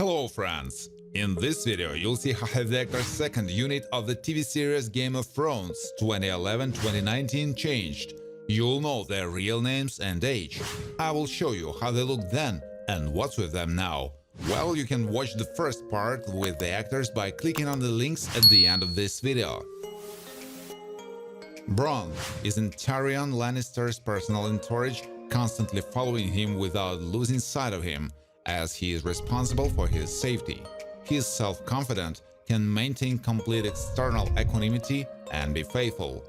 Hello friends! In this video you'll see how Hiddekar's second unit of the TV series Game of Thrones 2011-2019 changed. You'll know their real names and age. I will show you how they looked then and what's with them now. Well, you can watch the first part with the actors by clicking on the links at the end of this video. Bronn is in Tyrion Lannister's personal entourage, constantly following him without losing sight of him, as he is responsible for his safety. He is self-confident, can maintain complete external equanimity, and be faithful.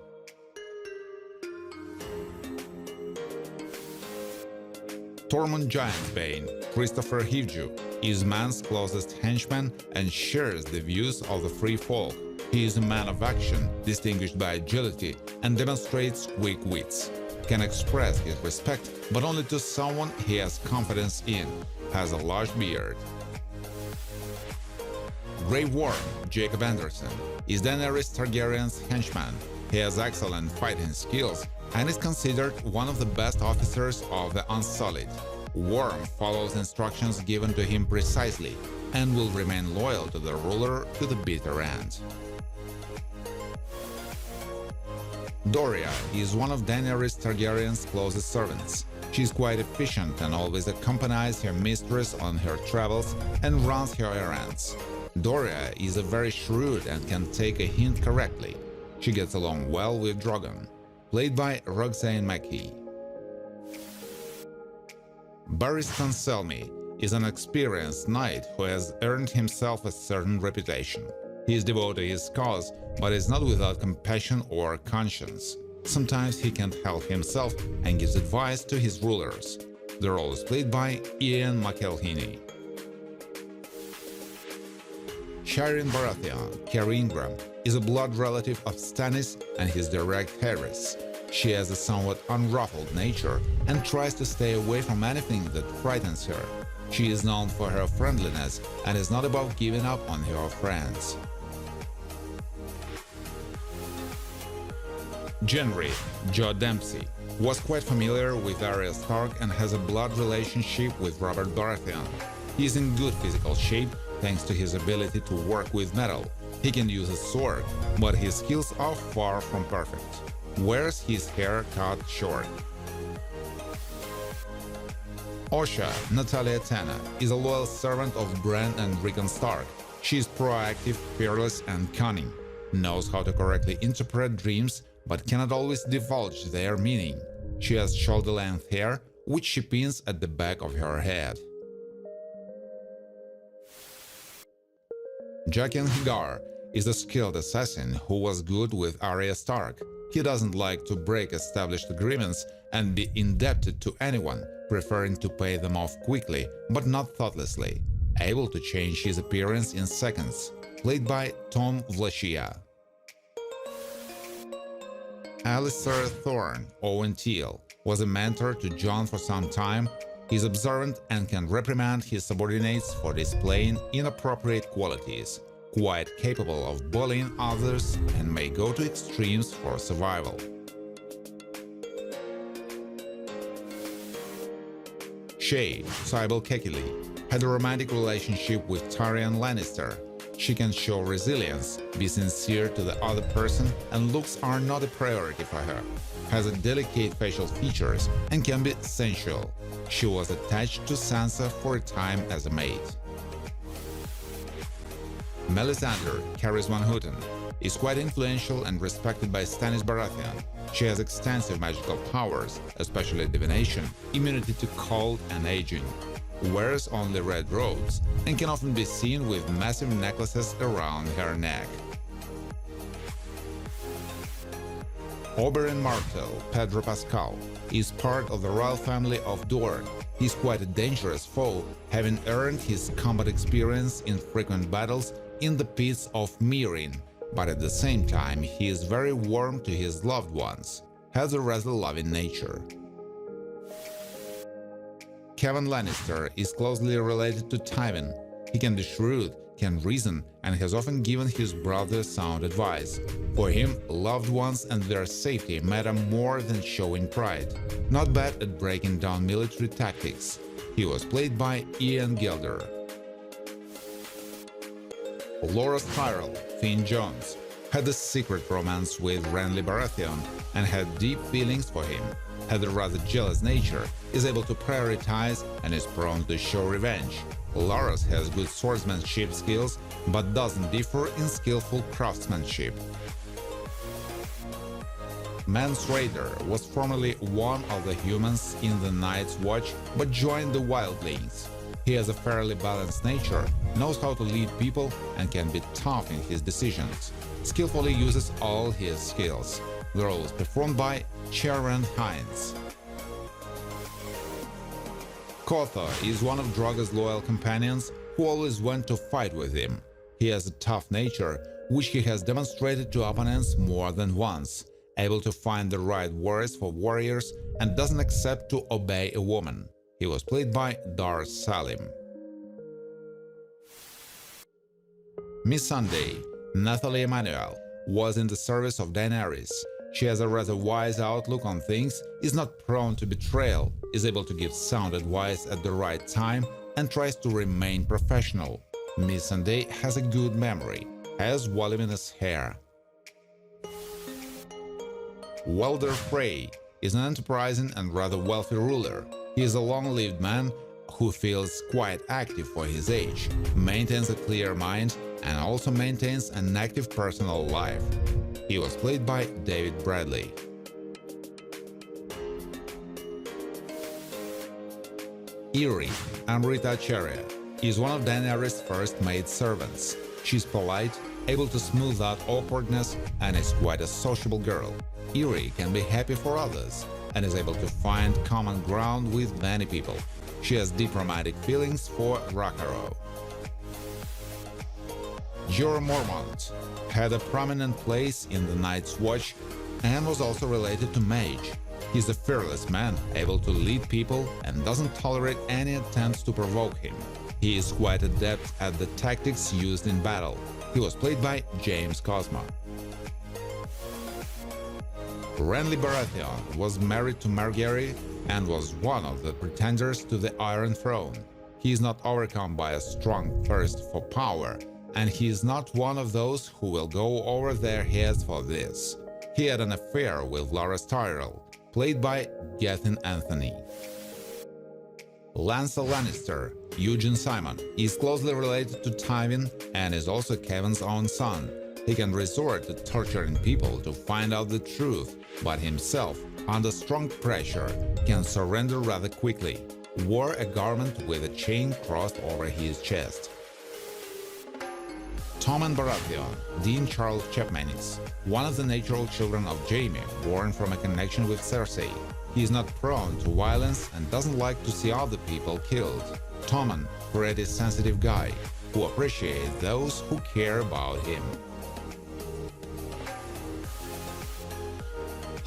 Tormund Giantsbane, Christopher Hivju, is man's closest henchman and shares the views of the free folk. He is a man of action, distinguished by agility, and demonstrates quick wits. Can express his respect, but only to someone he has confidence in. Has a large beard. Grey Worm, Jacob Anderson, is Daenerys Targaryen's henchman. He has excellent fighting skills and is considered one of the best officers of the Unsullied. Worm follows instructions given to him precisely and will remain loyal to the ruler to the bitter end. Doria is one of Daenerys Targaryen's closest servants. She is quite efficient and always accompanies her mistress on her travels and runs her errands. Doria is a very shrewd and can take a hint correctly. She gets along well with Drogon, played by Roxanne McKee. Barristan Selmy is an experienced knight who has earned himself a certain reputation. He is devoted to his cause, but is not without compassion or conscience. Sometimes he can't help himself and gives advice to his rulers. The role is played by Ian McElhinney. Shireen Baratheon, Kerry Ingram, is a blood relative of Stannis and his direct heiress. She has a somewhat unruffled nature and tries to stay away from anything that frightens her. She is known for her friendliness and is not above giving up on her friends. Gendry, Joe Dempsey, was quite familiar with Arya Stark and has a blood relationship with Robert Baratheon. He is in good physical shape thanks to his ability to work with metal. He can use a sword, but his skills are far from perfect. Wears his hair cut short. Osha, Natalia Tena, is a loyal servant of Bran and Rickon Stark. She is proactive, fearless, and cunning. Knows how to correctly interpret dreams, but cannot always divulge their meaning. She has shoulder-length hair, which she pins at the back of her head. Jaqen H'ghar is a skilled assassin who was good with Arya Stark. He doesn't like to break established agreements and be indebted to anyone, preferring to pay them off quickly, but not thoughtlessly. Able to change his appearance in seconds. Played by Tom Vlachia. Alistair Thorne, Owen Teal, was a mentor to Jon for some time. He's observant and can reprimand his subordinates for displaying inappropriate qualities. Quite capable of bullying others and may go to extremes for survival. Shae, Cybele Kekili, had a romantic relationship with Tyrion Lannister. She can show resilience, be sincere to the other person, and looks are not a priority for her. Has a delicate facial features and can be sensual. She was attached to Sansa for a time as a maid. Melisandre, Corlys Van Houten, is quite influential and respected by Stannis Baratheon. She has extensive magical powers, especially divination, immunity to cold and aging. Wears only red robes and can often be seen with massive necklaces around her neck. Oberyn Martell, Pedro Pascal, is part of the royal family of Dorne. He's quite a dangerous foe, having earned his combat experience in frequent battles in the pits of Meereen, but at the same time he is very warm to his loved ones, has a rather loving nature. Kevan Lannister is closely related to Tywin. He can be shrewd, can reason, and has often given his brother sound advice. For him, loved ones and their safety matter more than showing pride. Not bad at breaking down military tactics. He was played by Ian Gilder. Laura Tyrell, Finn Jones, had a secret romance with Renly Baratheon and had deep feelings for him, had a rather jealous nature, is able to prioritize and is prone to show revenge. Loras has good swordsmanship skills, but doesn't differ in skillful craftsmanship. Mance Rayder was formerly one of the humans in the Night's Watch, but joined the Wildlings. He has a fairly balanced nature, knows how to lead people, and can be tough in his decisions. Skillfully uses all his skills. The role is performed by Sharon Hines. Kotha is one of Drogo's loyal companions who always went to fight with him. He has a tough nature, which he has demonstrated to opponents more than once, able to find the right words for warriors and doesn't accept to obey a woman. He was played by Dar Salim. Missandei, Nathalie Emmanuel, was in the service of Daenerys. She has a rather wise outlook on things, is not prone to betrayal, is able to give sound advice at the right time, and tries to remain professional. Missandei has a good memory, has voluminous hair. Walder Frey is an enterprising and rather wealthy ruler. He is a long-lived man who feels quite active for his age, maintains a clear mind, and also maintains an active personal life. He was played by David Bradley. Irri, Amrita Acharya, is one of Daenerys' first maidservants. She's polite, able to smooth out awkwardness, and is quite a sociable girl. Irri can be happy for others and is able to find common ground with many people. She has deep romantic feelings for Rakharo. Jorah Mormont had a prominent place in the Night's Watch and was also related to Mage. He's a fearless man, able to lead people and doesn't tolerate any attempts to provoke him. He is quite adept at the tactics used in battle. He was played by James Cosmo. Renly Baratheon was married to Margaery and was one of the pretenders to the Iron Throne. He is not overcome by a strong thirst for power, and he is not one of those who will go over their heads for this. He had an affair with Loras Tyrell, played by Gethin Anthony. Lancel Lannister, Eugene Simon, is closely related to Tywin and is also Kevan's own son. He can resort to torturing people to find out the truth, but himself, under strong pressure, can surrender rather quickly. Wore a garment with a chain crossed over his chest. Tommen Baratheon, Dean Charles Chapmanis, one of the natural children of Jaime, born from a connection with Cersei. He is not prone to violence and doesn't like to see other people killed. Tommen, pretty sensitive guy, who appreciates those who care about him.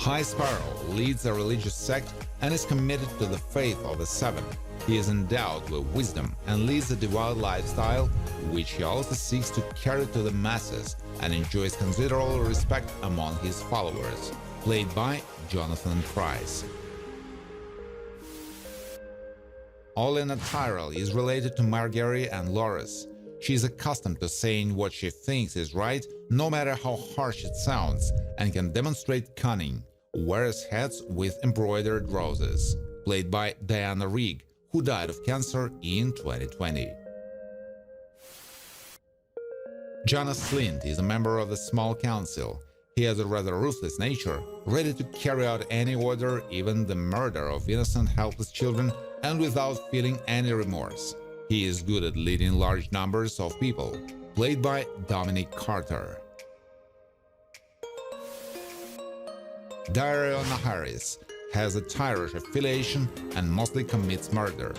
High Sparrow leads a religious sect and is committed to the faith of the Seven. He is endowed with wisdom and leads a devout lifestyle, which he also seeks to carry to the masses and enjoys considerable respect among his followers. Played by Jonathan Pryce. Olenna Tyrell is related to Margaery and Loras. She is accustomed to saying what she thinks is right, no matter how harsh it sounds, and can demonstrate cunning. Wears hats with embroidered roses. Played by Diana Rigg, who died of cancer in 2020. Janos Slynt is a member of the Small Council. He has a rather ruthless nature, ready to carry out any order, even the murder of innocent, helpless children, and without feeling any remorse. He is good at leading large numbers of people. Played by Dominic Carter. Daario Naharis has a Tyrish affiliation and mostly commits murder.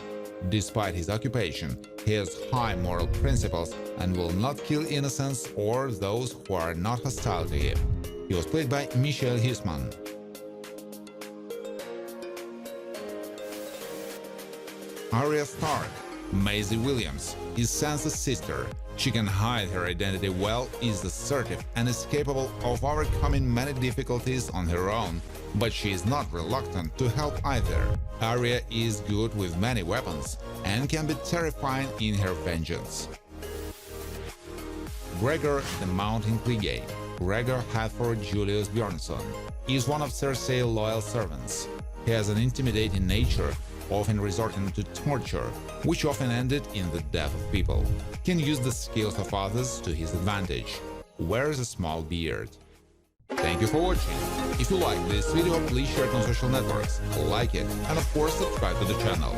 Despite his occupation, he has high moral principles and will not kill innocents or those who are not hostile to him. He was played by Michelle Huisman. Arya Stark, Maisie Williams, is Sansa's sister. She can hide her identity well, is assertive, and is capable of overcoming many difficulties on her own, but she is not reluctant to help either. Arya is good with many weapons and can be terrifying in her vengeance. Gregor the Mountain Clegane. Gregor Hathford Julius Bjornsson is one of Cersei's loyal servants. He has an intimidating nature, often resorting to torture, which often ended in the death of people. He can use the skills of others to his advantage. Wears a small beard. Thank you for watching. If you like this video, please share it on social networks, like it, and of course subscribe to the channel.